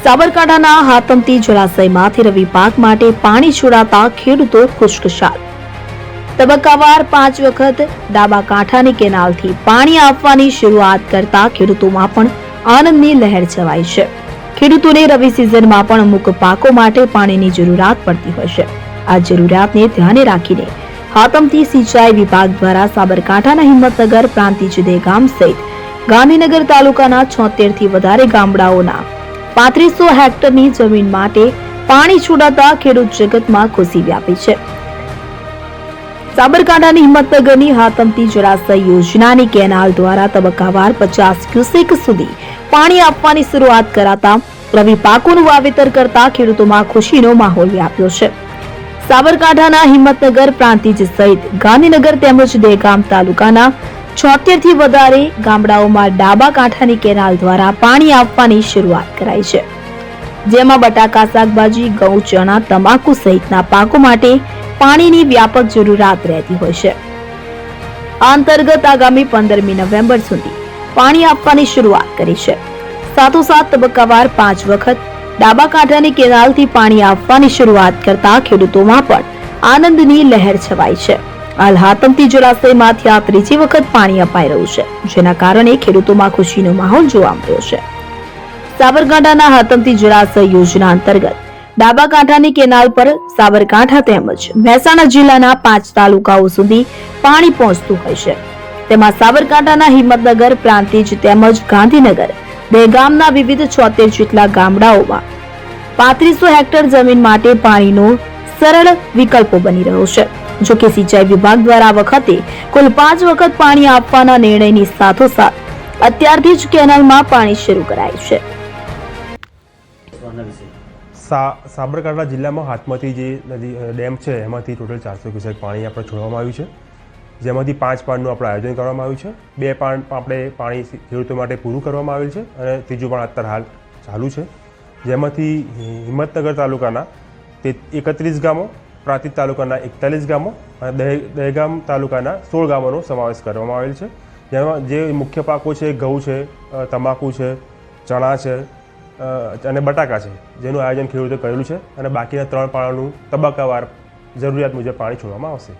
સાબરકાંઠાના હાતમતી જળાશયમાંથી રવિ પાક માટે પાણી છોડાતા ખેડૂતો ખુશખુશાલ। તબક્કાવાર 5 વખત ડાબા કાંઠાની કેનાલથી પાણી આપવાની શરૂઆત કરતા ખેડૂતોમાં પણ આનંદની લહેર છવાઈ છે। ખેડૂતોને રવિ સિઝનમાં પણ અમુક પાકો માટે પાણીની જરૂરિયાત પડતી હોય છે। આ જરૂરિયાતને ધ્યાને રાખીને હાતમતી સિંચાઈ વિભાગ દ્વારા સાબરકાંઠાના હિંમતનગર, પ્રાંતિજ દેગામ સહિત ગાંધીનગર તાલુકાના 76 થી વધારે ગામડાઓના 3500 હેક્ટરની જમીન માટે પાણી છોડાતા ખેડૂત જગતમાં ખુશી વ્યાપી છે। સાબરકાંઠાની હિંમતનગરની હાતમતી જળાશય યોજનાની કેનાલ દ્વારા તબક્કાવાર 50 ક્યુસેક સુધી પાણી આપવાની શરૂઆત કરાતા રવિ પાકોનું વાવેતર કરતા ખેડૂતોમાં ખુશીનો માહોલ વ્યાપ્યો છે। સાબરકાંઠાના હિંમતનગર, પ્રાંતિજ સહિત ગાંધીનગર તેમજ દેગામ તાલુકાના 76 થી વધારે ગામડાઓમાં ડાબા કાંઠાની કેનાલ દ્વારા પાણી આપવાની શરૂઆત કરાઈ છે, જેમાં બટાકા, શાકભાજી, ઘઉં, ચણા, તમાકુ સહિતના પાકો માટે પાણીની વ્યાપક જરૂરિયાત રહેતી હોય છે। આ અંતર્ગત આગામી 15મી નવેમ્બર સુધી પાણી આપવાની શરૂઆત કરી છે। સાથોસાથ તબક્કાવાર 5 વખત ડાબા કાંઠાની કેનાલથી પાણી આપવાની શરૂઆત કરતા ખેડૂતોમાં પણ આનંદની લહેર છવાઈ છે। હાલ હાતમતી જળાશયમાંથી આ 3જી વખત પાણી અપાઈ રહ્યું છે, જેના કારણે ખેડૂતોમાં ખુશીનો માહોલ જોવા મળ્યો છે। સાબરકાંઠાના હાતમતી જળાશય યોજના અંતર્ગત ડાબા કાંઠાની કેનાલ પર સાબરકાંઠા તેમજ મહેસાણા જિલ્લાના 5 તાલુકાઓ સુધી પાણી પહોંચતું હોય છે। તેમાં સાબરકાંઠાના હિંમતનગર, પ્રાંતિજ તેમજ ગાંધીનગર દેગામના વિવિધ 76 જેટલા ગામડાઓમાં 3500 હેક્ટર જમીન માટે પાણીનો સરળ વિકલ્પો બની રહ્યો છે। જો કે સિંચાઈ વિભાગ દ્વારા આ વખતે કુલ 5 વખત પાણી આપવાના નિર્ણયની સાથોસાથ અત્યારથી જ કેનાલમાં પાણી શરૂ કરાયું છે। સાબરકાંઠા જિલ્લામાં હાથમતી જે નદી ડેમ છે એમાંથી ટોટલ 400 ક્યુસેક પાણી આપણે છોડવામાં આવ્યું છે, જેમાંથી 5 પાણનું આપણે આયોજન કરવામાં આવ્યું છે। 2 પાણ આપણે પાણી ખેડૂતો માટે પૂરું કરવામાં આવેલ છે અને ત્રીજું પણ અત્યારે હાલ ચાલુ છે, જેમાંથી હિંમતનગર તાલુકાના 31 ગામો, પ્રાંતિજ તાલુકાના 41 ગામો અને દહેગામ તાલુકાના 16 ગામોનો સમાવેશ કરવામાં આવેલ છે। જેમાં જે મુખ્ય પાકો છે ઘઉં છે, તમાકુ છે, ચણા છે અને બટાકા છે, જેનું આયોજન ખેડૂતો કરેલું છે અને બાકીના 3 પાણનું તબક્કાવાર જરૂરિયાત મુજબ પાણી છોડવામાં આવશે।